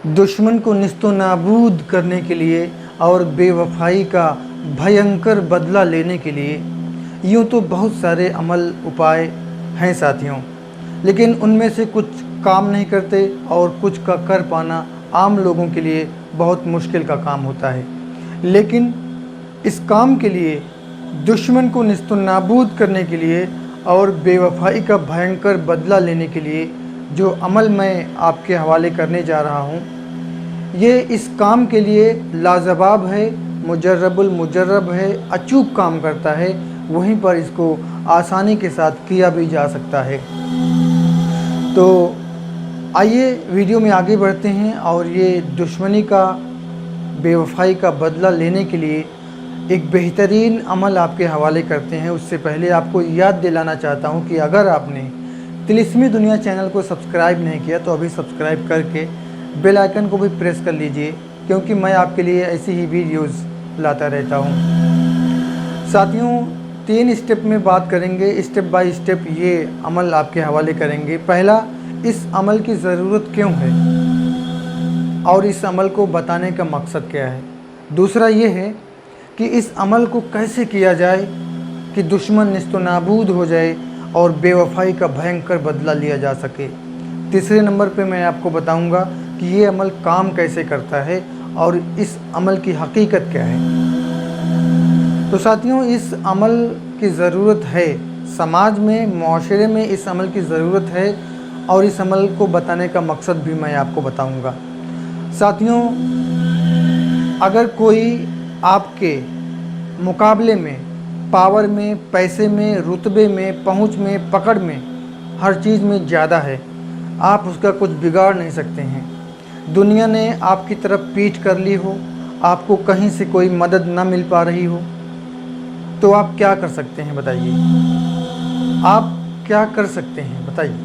दुश्मन को निस्तो नाबूद करने के लिए और बेवफाई का भयंकर बदला लेने के लिए यूँ तो बहुत सारे अमल उपाय हैं साथियों, लेकिन उनमें से कुछ काम नहीं करते और कुछ का कर पाना आम लोगों के लिए बहुत मुश्किल का काम होता है। लेकिन इस काम के लिए, दुश्मन को निस्तो नाबूद करने के लिए और बेवफाई का भयंकर बदला लेने के लिए जो अमल मैं आपके हवाले करने जा रहा हूँ, ये इस काम के लिए लाजवाब है, मुजर्रबुल मुजर्रब है, अचूक काम करता है। वहीं पर इसको आसानी के साथ किया भी जा सकता है। तो आइए वीडियो में आगे बढ़ते हैं और ये दुश्मनी का, बेवफाई का बदला लेने के लिए एक बेहतरीन अमल आपके हवाले करते हैं। उससे पहले आपको याद दिलाना चाहता हूं कि अगर आपने तिलिस्मी दुनिया चैनल को सब्सक्राइब नहीं किया तो अभी सब्सक्राइब करके बेल आइकन को भी प्रेस कर लीजिए, क्योंकि मैं आपके लिए ऐसी ही वीडियोज़ लाता रहता हूं। साथियों, 3 स्टेप में बात करेंगे, स्टेप बाय स्टेप ये अमल आपके हवाले करेंगे। पहला, इस अमल की ज़रूरत क्यों है और इस अमल को बताने का मकसद क्या है। दूसरा ये है कि इस अमल को कैसे किया जाए कि दुश्मन निस्तो नाबूद हो जाए और बेवफाई का भयंकर बदला लिया जा सके। तीसरे नंबर पे मैं आपको बताऊंगा कि ये अमल काम कैसे करता है और इस अमल की हकीकत क्या है। तो साथियों, इस अमल की ज़रूरत है, समाज में, माशरे में इस अमल की ज़रूरत है और इस अमल को बताने का मकसद भी मैं आपको बताऊंगा। साथियों, अगर कोई आपके मुकाबले में, पावर में, पैसे में, रुतबे में, पहुंच में, पकड़ में, हर चीज़ में ज़्यादा है, आप उसका कुछ बिगाड़ नहीं सकते हैं। दुनिया ने आपकी तरफ पीठ कर ली हो, आपको कहीं से कोई मदद ना मिल पा रही हो, तो आप क्या कर सकते हैं बताइए? आप क्या कर सकते हैं बताइए?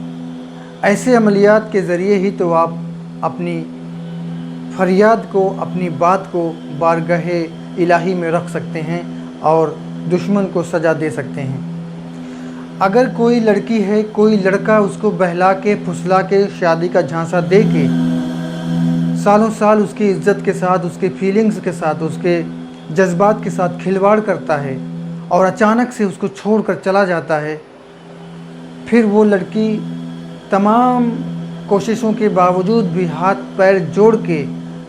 ऐसे अमलियात के ज़रिए ही तो आप अपनी फरियाद को, अपनी बात को बारगाहे इलाही में रख सकते हैं और दुश्मन को सज़ा दे सकते हैं। अगर कोई लड़की है, कोई लड़का उसको बहला के, फुसला के, शादी का झांसा दे के, सालों साल उसकी इज़्ज़त के साथ, उसके फीलिंग्स के साथ, उसके जज्बात के साथ खिलवाड़ करता है और अचानक से उसको छोड़कर चला जाता है, फिर वो लड़की तमाम कोशिशों के बावजूद भी हाथ पैर जोड़ के,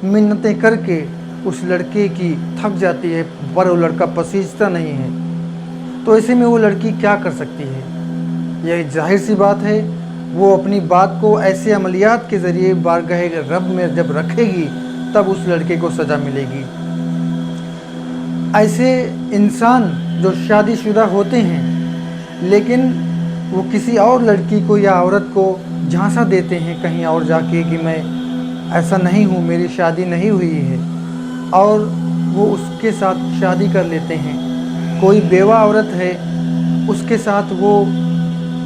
मिन्नतें करके उस लड़के की थक जाती है, पर वो लड़का पसीजता नहीं है। तो ऐसे में वो लड़की क्या कर सकती है? यह जाहिर सी बात है, वो अपनी बात को ऐसे अमलियात के ज़रिए बारगाहे रब में जब रखेगी तब उस लड़के को सज़ा मिलेगी। ऐसे इंसान जो शादीशुदा होते हैं लेकिन वो किसी और लड़की को या औरत को झांसा देते हैं कहीं और जाके कि मैं ऐसा नहीं हूँ, मेरी शादी नहीं हुई है, और वो उसके साथ शादी कर लेते हैं। कोई बेवा औरत है, उसके साथ वो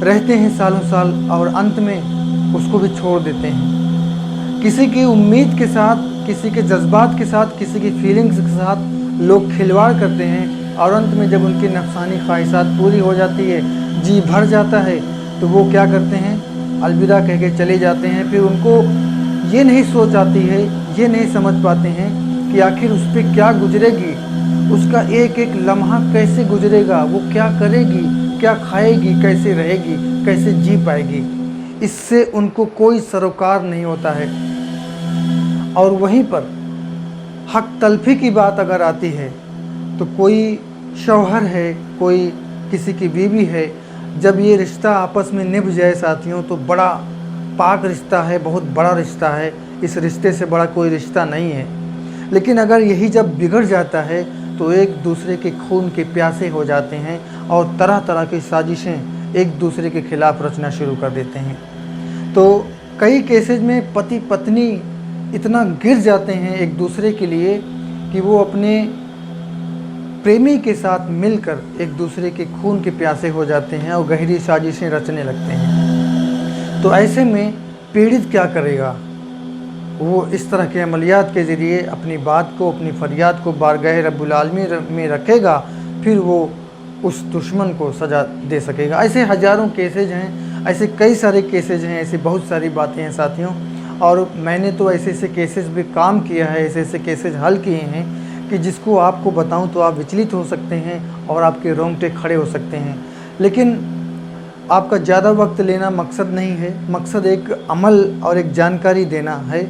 रहते हैं सालों साल और अंत में उसको भी छोड़ देते हैं। किसी की उम्मीद के साथ, किसी के जज्बात के साथ, किसी की फीलिंग्स के साथ लोग खिलवाड़ करते हैं और अंत में जब उनकी नफसानी ख्वाहिशात पूरी हो जाती है, जी भर जाता है, तो वो क्या करते हैं? अलविदा कह के चले जाते हैं। फिर उनको ये नहीं सोच आती है, ये नहीं समझ पाते हैं कि आखिर उस पर क्या गुजरेगी, उसका एक एक लम्हा कैसे गुजरेगा, वो क्या करेगी, क्या खाएगी, कैसे रहेगी, कैसे जी पाएगी। इससे उनको कोई सरोकार नहीं होता है। और वहीं पर हक तलफी की बात अगर आती है तो कोई शौहर है, कोई किसी की बीवी है, जब ये रिश्ता आपस में निभ जाए साथियों, तो बड़ा पाक रिश्ता है, बहुत बड़ा रिश्ता है, इस रिश्ते से बड़ा कोई रिश्ता नहीं है। लेकिन अगर यही जब बिगड़ जाता है तो एक दूसरे के खून के प्यासे हो जाते हैं और तरह तरह की साजिशें एक दूसरे के खिलाफ रचना शुरू कर देते हैं। तो कई केसेज में पति पत्नी इतना गिर जाते हैं एक दूसरे के लिए कि वो अपने प्रेमी के साथ मिलकर एक दूसरे के खून के प्यासे हो जाते हैं और गहरी साजिशें रचने लगते हैं। तो ऐसे में पीड़ित क्या करेगा? वो इस तरह के अमलियात के ज़रिए अपनी बात को, अपनी फरियाद को बारगाह रब्बुल आलमीन में रखेगा, फिर वो उस दुश्मन को सज़ा दे सकेगा। ऐसे हज़ारों केसेज हैं, ऐसे कई सारे केसेज हैं, ऐसी बहुत सारी बातें हैं साथियों। और मैंने तो ऐसे ऐसे केसेस भी काम किया है, ऐसे ऐसे केसेस हल किए हैं कि जिसको आपको बताऊं तो आप विचलित हो सकते हैं और आपके रोंगटे खड़े हो सकते हैं। लेकिन आपका ज़्यादा वक्त लेना मकसद नहीं है, मकसद एक अमल और एक जानकारी देना है।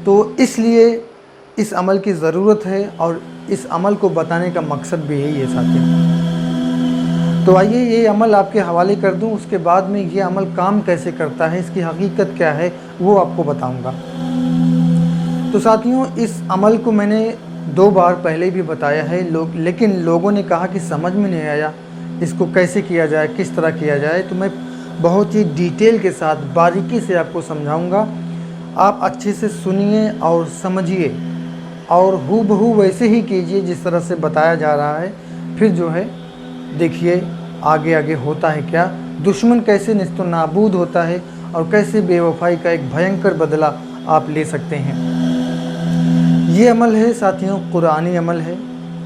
तो इसलिए इस अमल की ज़रूरत है और इस अमल को बताने का मकसद भी यही है साथियों। तो आइए ये अमल आपके हवाले कर दूं, उसके बाद में ये अमल काम कैसे करता है, इसकी हकीकत क्या है, वो आपको बताऊंगा। तो साथियों, इस अमल को मैंने 2 बार पहले भी बताया है, लेकिन लोगों ने कहा कि समझ में नहीं आया इसको कैसे किया जाए, किस तरह किया जाए। तो मैं बहुत ही डिटेल के साथ बारीकी से आपको समझाऊंगा। आप अच्छे से सुनिए और समझिए और हूबहू वैसे ही कीजिए जिस तरह से बताया जा रहा है। फिर जो है देखिए आगे आगे होता है क्या, दुश्मन कैसे निस्तो नाबूद होता है और कैसे बेवफाई का एक भयंकर बदला आप ले सकते हैं। ये अमल है साथियों, कुरानी अमल है।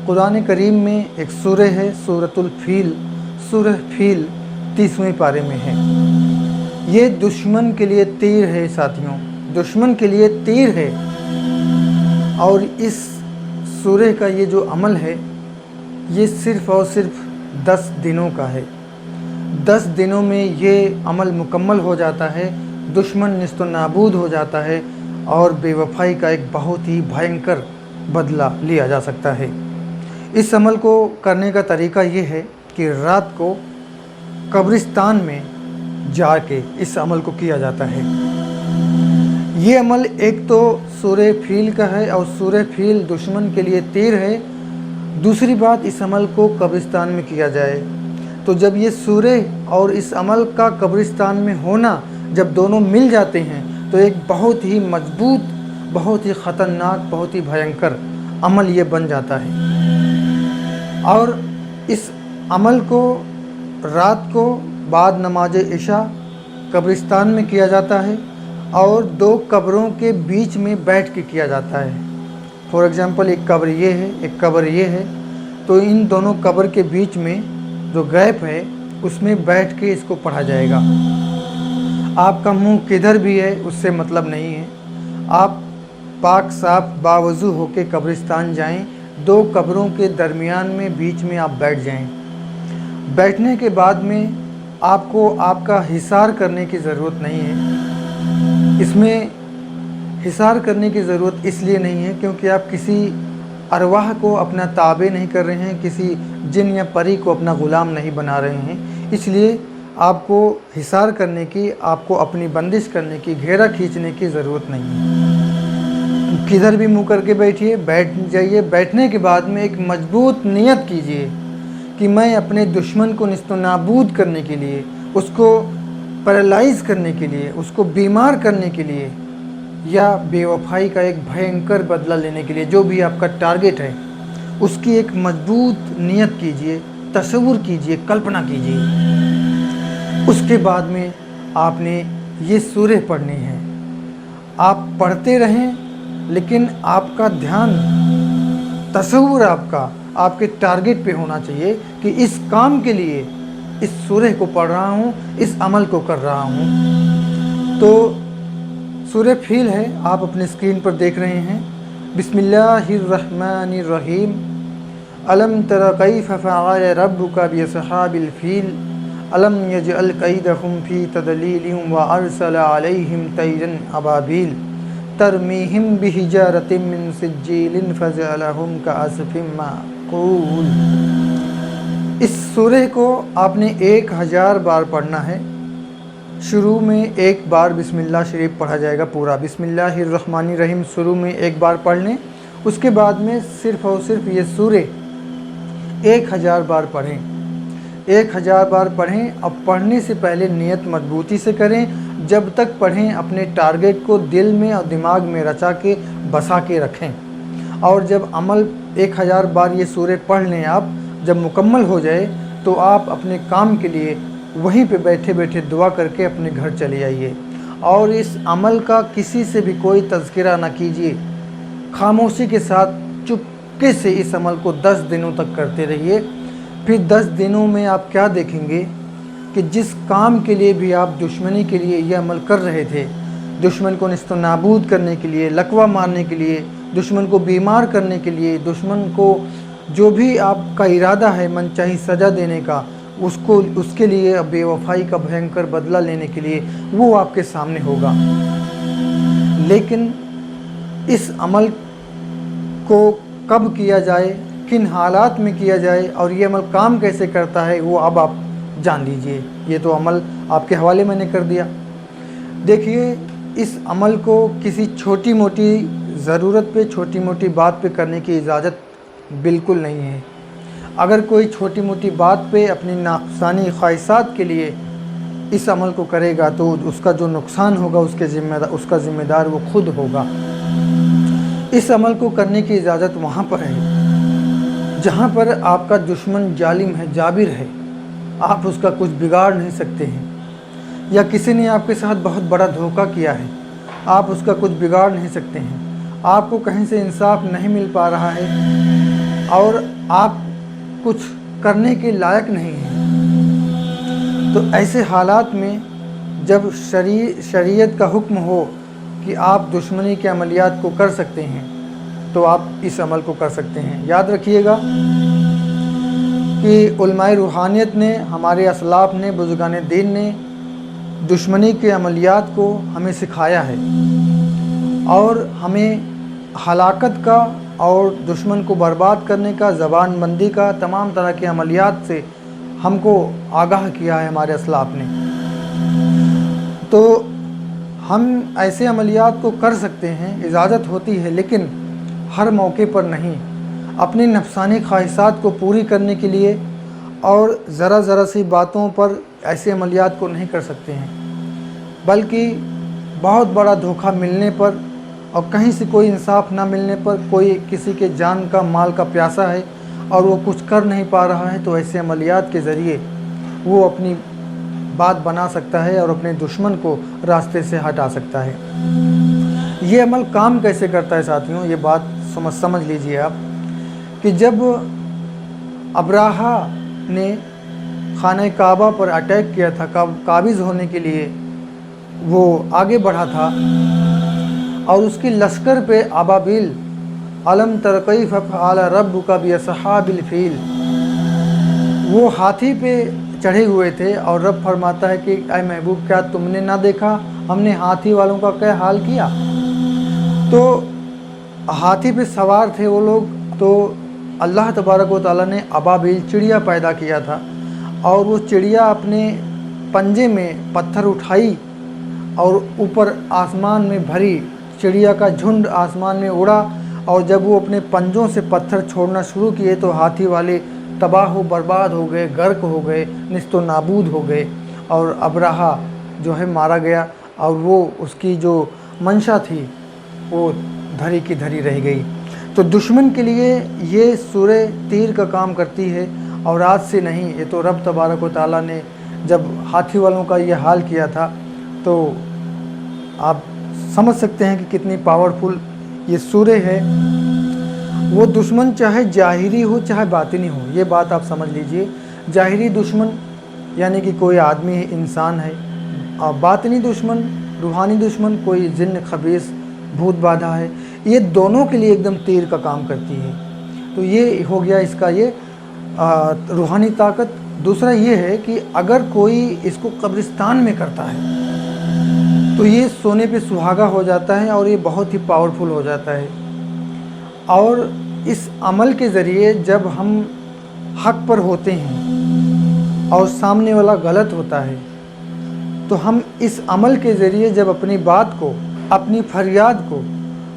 कुरान करीम में एक सूरह है, सूरतुल फील, सूरह फील 30वें पारे में है। ये दुश्मन के लिए तीर है साथियों, दुश्मन के लिए तीर है। और इस सूरह का ये जो अमल है ये सिर्फ़ और सिर्फ 10 दिनों का है। 10 दिनों में ये अमल मुकम्मल हो जाता है, दुश्मन निस्तो नाबूद हो जाता है और बेवफाई का एक बहुत ही भयंकर बदला लिया जा सकता है। इस अमल को करने का तरीका ये है कि रात को कब्रिस्तान में जाके इस अमल को किया जाता है। ये अमल एक तो सूरह फील का है और सूरह फील दुश्मन के लिए तीर है। दूसरी बात, इस अमल को कब्रिस्तान में किया जाए। तो जब ये सूरह और इस अमल का कब्रिस्तान में होना जब दोनों मिल जाते हैं तो एक बहुत ही मजबूत, बहुत ही ख़तरनाक, बहुत ही भयंकर अमल ये बन जाता है। और इस अमल को रात को बाद नमाज इशा कब्रिस्तान में किया जाता है और 2 कब्रों के बीच में बैठ के किया जाता है। फॉर एग्ज़ाम्पल, एक कब्र ये है, एक कब्र ये है, तो इन दोनों कब्र के बीच में जो गैप है उसमें बैठ के इसको पढ़ा जाएगा। आपका मुंह किधर भी है उससे मतलब नहीं है, आप पाक साफ बावजू होके कब्रिस्तान जाएं, 2 कब्रों के दरमियान में बीच में आप बैठ जाएं। बैठने के बाद में आपको आपका हिसार करने की ज़रूरत नहीं है। इसमें हिसार करने की ज़रूरत इसलिए नहीं है क्योंकि आप किसी अरवाह को अपना ताबे नहीं कर रहे हैं, किसी जिन या परी को अपना ग़ुलाम नहीं बना रहे हैं। इसलिए आपको हिसार करने की, आपको अपनी बंदिश करने की, घेरा खींचने की ज़रूरत नहीं है। किधर भी मुँह करके बैठिए, बैठ जाइए। बैठने के बाद में एक मजबूत नियत कीजिए कि मैं अपने दुश्मन को निस्तो नाबूद करने के लिए, उसको पैरालाइज़ करने के लिए, उसको बीमार करने के लिए या बेवफाई का एक भयंकर बदला लेने के लिए, जो भी आपका टारगेट है उसकी एक मजबूत नियत कीजिए, तसव्वुर कीजिए, कल्पना कीजिए। उसके बाद में आपने ये सूरह पढ़नी है। आप पढ़ते रहें लेकिन आपका ध्यान, तसव्वुर आपके टारगेट पे होना चाहिए कि इस काम के लिए इस सूरह को पढ़ रहा हूँ, इस अमल को कर रहा हूँ। तो सूरह फील है, आप अपने स्क्रीन पर देख रहे हैं। बिस्मिल्लाहिर्रहमानिर्रहीम। अलम तरा कैफ़ फ़अल रब्बुका बिअस्हाबिल फ़ील अलम यजअल कैदहुम फ़ी तदलीलिन व अरसल अलैहिम तैरन अबाबील तरमीहिम बिहिजारतिम मिन सिज्जीलिन फजअलहुम कअस्फिम माक़ूल। इस सूरह को आपने 1000 बार पढ़ना है। शुरू में 1 बार बिस्मिल्लाह शरीफ पढ़ा जाएगा पूरा, बिस्मिल्लाहिर्रहमानिर्रहीम शुरू में 1 बार पढ़ लें। उसके बाद में सिर्फ़ और सिर्फ ये सूरह 1000 बार पढ़ें, 1000 बार पढ़ें। अब पढ़ने से पहले नियत मजबूती से करें। जब तक पढ़ें अपने टारगेट को दिल में और दिमाग में रचा के बसा के रखें। और जब अमल 1000 बार ये सूरह पढ़ लें आप, जब मुकम्मल हो जाए तो आप अपने काम के लिए वहीं पे बैठे बैठे दुआ करके अपने घर चले आइए। और इस अमल का किसी से भी कोई तज़किरा ना कीजिए, खामोशी के साथ चुपके से इस अमल को 10 दिनों तक करते रहिए। फिर 10 दिनों में आप क्या देखेंगे कि जिस काम के लिए भी आप दुश्मनी के लिए ये अमल कर रहे थे, दुश्मन को निस्त नाबूद करने के लिए, लकवा मारने के लिए, दुश्मन को बीमार करने के लिए, दुश्मन को जो भी आपका इरादा है मनचाही सज़ा देने का, उसके लिए बेवफाई का भयंकर बदला लेने के लिए वो आपके सामने होगा। लेकिन इस अमल को कब किया जाए, किन हालात में किया जाए और ये अमल काम कैसे करता है, वो अब आप जान लीजिए। ये तो अमल आपके हवाले मैंने कर दिया। देखिए, इस अमल को किसी छोटी मोटी ज़रूरत पे, छोटी मोटी बात पे करने की इजाज़त बिल्कुल नहीं है। अगर कोई छोटी मोटी बात पे अपनी नाक़सानी ख्वाहिशात के लिए इस अमल को करेगा तो उसका जो नुकसान होगा उसका ज़िम्मेदार वो खुद होगा। इस अमल को करने की इजाज़त वहाँ पर है जहाँ पर आपका दुश्मन जालिम है, जाबिर है, आप उसका कुछ बिगाड़ नहीं सकते हैं, या किसी ने आपके साथ बहुत बड़ा धोखा किया है, आप उसका कुछ बिगाड़ नहीं सकते हैं, आपको कहीं से इंसाफ नहीं मिल पा रहा है और आप कुछ करने के लायक नहीं हैं। तो ऐसे हालात में जब शरीयत का हुक्म हो कि आप दुश्मनी के अमलियात को कर सकते हैं तो आप इस अमल को कर सकते हैं। याद रखिएगा कि उलमाए रूहानियत ने, हमारे असलाफ ने, बुज़ुर्गान दीन ने दुश्मनी के अमलियात को हमें सिखाया है और हमें हलाकत का और दुश्मन को बर्बाद करने का, ज़बानबंदी का, तमाम तरह के अमलियात से हमको आगाह किया है हमारे असलाफ ने। तो हम ऐसे अमलियात को कर सकते हैं, इजाज़त होती है, लेकिन हर मौके पर नहीं। अपनी नफसानी ख्वाहिशात को पूरी करने के लिए और ज़रा सी बातों पर ऐसे अमलियात को नहीं कर सकते हैं, बल्कि बहुत बड़ा धोखा मिलने पर और कहीं से कोई इंसाफ ना मिलने पर, कोई किसी के जान का, माल का प्यासा है और वो कुछ कर नहीं पा रहा है, तो ऐसे अमलियात के ज़रिए वो अपनी बात बना सकता है और अपने दुश्मन को रास्ते से हटा सकता है। ये अमल काम कैसे करता है साथियों, ये बात समझ लीजिए आप कि जब अब्राहा ने खाने काबा पर अटैक किया था, काबिज़ होने के लिए वो आगे बढ़ा था और उसकी लश्कर पे अबाबिल, अलम तर कैफ़ फ़अल रब्बुका बिअस्हाबिल फ़ील, वो हाथी पे चढ़े हुए थे और रब फरमाता है कि ऐ महबूब, क्या तुमने ना देखा हमने हाथी वालों का क्या हाल किया। तो हाथी पे सवार थे वो लोग। तो अल्लाह तबारक व तआला ने अबाबिल, चिड़िया पैदा किया था और वो चिड़िया अपने पंजे में पत्थर उठाई और ऊपर आसमान में भरी, चिड़िया का झुंड आसमान में उड़ा और जब वो अपने पंजों से पत्थर छोड़ना शुरू किए तो हाथी वाले तबाह हो बर्बाद हो गए, गर्क हो गए, निस्तो नाबूद हो गए और अब्राहा जो है मारा गया और वो उसकी जो मंशा थी वो धरी की धरी रह गई। तो दुश्मन के लिए ये सूरह तीर का काम करती है और आज से नहीं, ये तो रब तबारक व तआला ने जब हाथी वालों का ये हाल किया था तो आप समझ सकते हैं कि कितनी पावरफुल ये सूरह है। वो दुश्मन चाहे ज़ाहिरी हो चाहे बातिनी हो, ये बात आप समझ लीजिए। ज़ाहिरी दुश्मन यानी कि कोई आदमी है, इंसान है, और बातिनी दुश्मन, रूहानी दुश्मन कोई जिन्न, खबीस, भूत बाधा है, ये दोनों के लिए एकदम तीर का काम करती है। तो ये हो गया इसका ये रूहानी ताकत। दूसरा ये है कि अगर कोई इसको कब्रिस्तान में करता है तो ये सोने पे सुहागा हो जाता है और ये बहुत ही पावरफुल हो जाता है। और इस अमल के ज़रिए जब हम हक पर होते हैं और सामने वाला गलत होता है तो हम इस अमल के ज़रिए जब अपनी बात को, अपनी फरियाद को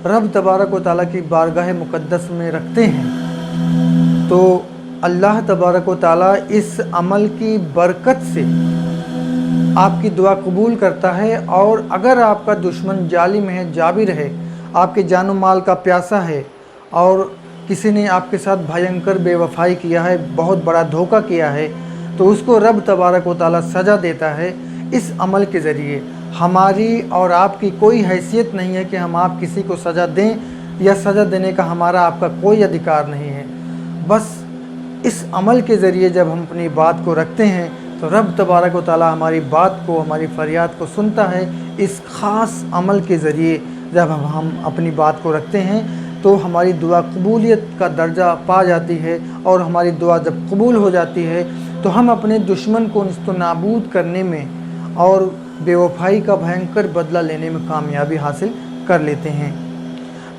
रब तबारक व तआला की बारगाह मुक़द्दस में रखते हैं तो अल्लाह तबारक व तआला इस अमल की बरकत से आपकी दुआ कबूल करता है। और अगर आपका दुश्मन जालिम है, जाबिर है, आपके जान माल का प्यासा है और किसी ने आपके साथ भयंकर बेवफाई किया है, बहुत बड़ा धोखा किया है, तो उसको रब तबारक व तआला सज़ा देता है इस अमल के ज़रिए। हमारी और आपकी कोई हैसियत नहीं है कि हम आप किसी को सज़ा दें या सज़ा देने का हमारा आपका कोई अधिकार नहीं है। बस इस अमल के ज़रिए जब हम अपनी बात को रखते हैं तो रब तबारक व तआला हमारी बात को, हमारी फरियाद को सुनता है। इस ख़ास अमल के ज़रिए जब हम अपनी बात को रखते हैं तो हमारी दुआ कबूलियत का दर्जा पा जाती है, और हमारी दुआ जब कबूल हो जाती है तो हम अपने दुश्मन को निस्तनाबूद करने में और बेवफाई का भयंकर बदला लेने में कामयाबी हासिल कर लेते हैं।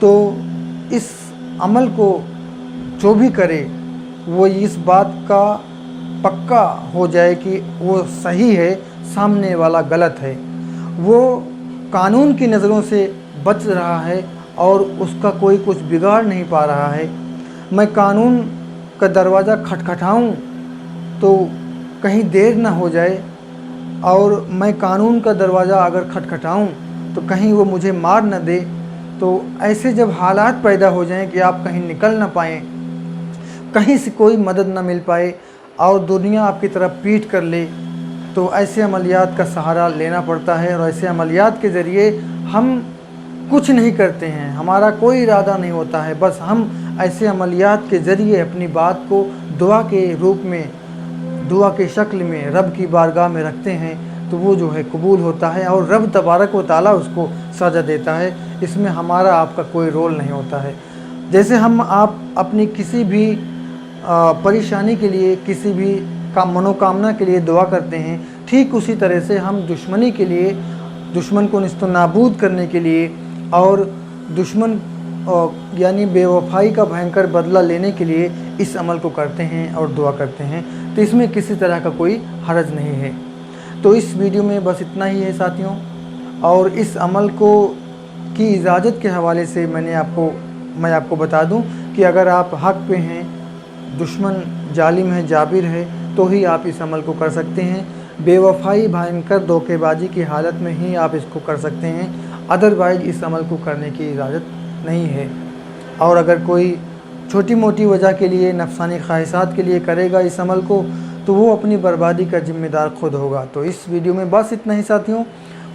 तो इस अमल को जो भी करे वो इस बात का पक्का हो जाए कि वो सही है, सामने वाला गलत है, वो कानून की नज़रों से बच रहा है और उसका कोई कुछ बिगाड़ नहीं पा रहा है। मैं कानून का दरवाज़ा खटखटाऊं तो कहीं देर ना हो जाए, और मैं कानून का दरवाज़ा अगर खटखटाऊं तो कहीं वो मुझे मार न दे। तो ऐसे जब हालात पैदा हो जाएं कि आप कहीं निकल ना पाएँ, कहीं से कोई मदद ना मिल पाए और दुनिया आपकी तरफ पीठ कर ले, तो ऐसे अमलियात का सहारा लेना पड़ता है। और ऐसे अमलियात के ज़रिए हम कुछ नहीं करते हैं, हमारा कोई इरादा नहीं होता है, बस हम ऐसे अमलियात के ज़रिए अपनी बात को दुआ के रूप में, दुआ के शक्ल में रब की बारगाह में रखते हैं, तो वो जो है कबूल होता है और रब तबारक व तआला उसको सजा देता है। इसमें हमारा आपका कोई रोल नहीं होता है। जैसे हम आप अपनी किसी भी परेशानी के लिए, किसी भी मनोकामना के लिए दुआ करते हैं, ठीक उसी तरह से हम दुश्मनी के लिए, दुश्मन को निस्तनाबूद करने के लिए और दुश्मन यानी बेवफाई का भयंकर बदला लेने के लिए इस अमल को करते हैं और दुआ करते हैं। तो इसमें किसी तरह का कोई हरज नहीं है। तो इस वीडियो में बस इतना ही है साथियों। और इस अमल को की इजाज़त के हवाले से मैं आपको बता दूं कि अगर आप हक़ पे हैं, दुश्मन जालिम है, जाबिर है, तो ही आप इस अमल को कर सकते हैं। बेवफाई, भयंकर धोखेबाजी की हालत में ही आप इसको कर सकते हैं, अदरवाइज़ इस अमल को करने की इजाज़त नहीं है। और अगर कोई छोटी मोटी वजह के लिए, नफसानी ख्वाहिशात के लिए करेगा इस अमल को, तो वो अपनी बर्बादी का ज़िम्मेदार खुद होगा। तो इस वीडियो में बस इतना ही साथियों।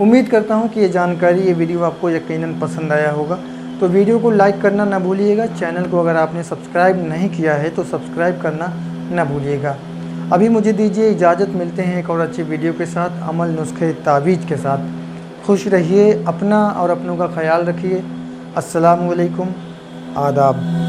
उम्मीद करता हूँ कि ये जानकारी, ये वीडियो आपको यकीनन पसंद आया होगा। तो वीडियो को लाइक करना ना भूलिएगा। चैनल को अगर आपने सब्सक्राइब नहीं किया है तो सब्सक्राइब करना ना भूलिएगा। अभी मुझे दीजिए इजाज़त, मिलते हैं एक और अच्छी वीडियो के साथ, अमल, नुस्खे, तावीज़ के साथ। खुश रहिए, अपना और अपनों का ख्याल रखिए। अस्सलामु अलैकुम, आदाब।